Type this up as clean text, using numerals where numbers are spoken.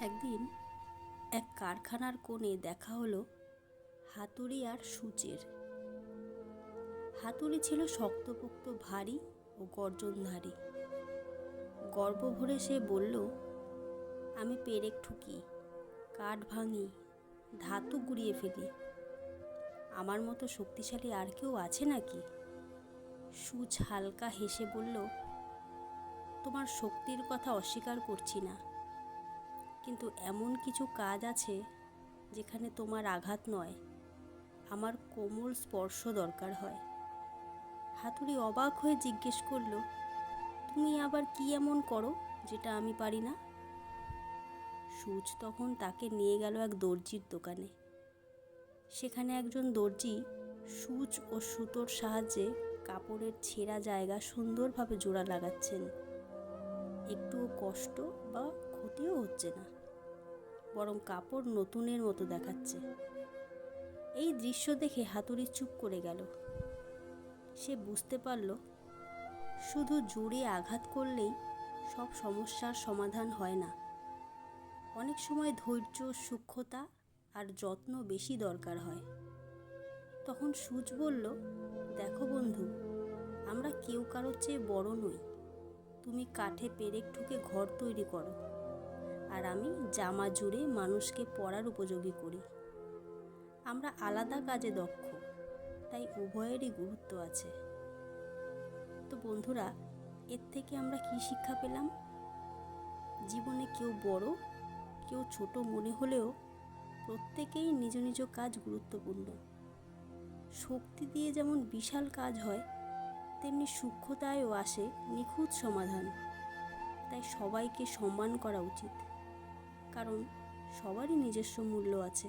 একদিন এক কারখানার কোণে দেখা হলো হাতুড়ি আর সূচের। হাতুড়ি ছিল শক্তপোক্ত, ভারী ও গর্জনধারী। গর্ব ভরে সে বলল, আমি পেরেক ঠুকি, কাঠ ভাঙি, ধাতু গুঁড়িয়ে ফেলি। আমার মতো শক্তিশালী আর কেউ আছে নাকি? সূচ হালকা হেসে বলল, তোমার শক্তির কথা অস্বীকার করছি না, কিন্তু এমন কিছু কাজ আছে যেখানে তোমার আঘাত নয়, আমার কোমল স্পর্শ দরকার হয়। হাতুড়ি অবাক হয়ে জিজ্ঞেস করলো, তুমি আবার কি এমন করো যেটা আমি পারি না? সূচ তখন তাকে নিয়ে গেল এক দর্জির দোকানে। সেখানে একজন দর্জি সূচ ও সুতোর সাহায্যে কাপড়ের ছেঁড়া জায়গা সুন্দরভাবে জোড়া লাগাচ্ছেন। একটুও কষ্ট বা ক্ষতিও হচ্ছে না, বরং কাপড় নতুনের মতো দেখাচ্ছে। এই দৃশ্য দেখে হাতুড়ি চুপ করে গেল। সে বুঝতে পারল, শুধু জোরে আঘাত করলেই সব সমস্যার সমাধান হয় না। অনেক সময় ধৈর্য, সূক্ষ্মতা আর যত্ন বেশি দরকার হয়। তখন সূচ বলল, দেখো বন্ধু, আমরা কেউ কারোর চেয়ে বড় নই। তুমি কাঠে পেরেক ঠুকে ঘর তৈরি করো, আর আমি জামা জুড়ে মানুষকে পরার উপযোগী করি। আমরা আলাদা কাজে দক্ষ, তাই উভয়েরই গুরুত্ব আছে। তো বন্ধুরা, এর থেকে আমরা কি শিক্ষা পেলাম? জীবনে কেউ বড়, কেউ ছোট মনে হলেও প্রত্যেকেই নিজ নিজ কাজ গুরুত্বপূর্ণ। শক্তি দিয়ে যেমন বিশাল কাজ হয়, তেমনি সূক্ষ্মতায়ও আসে নিখুঁত সমাধান। তাই সবাইকে সম্মান করা উচিত, কারণ সবারই নিজস্ব মূল্য আছে।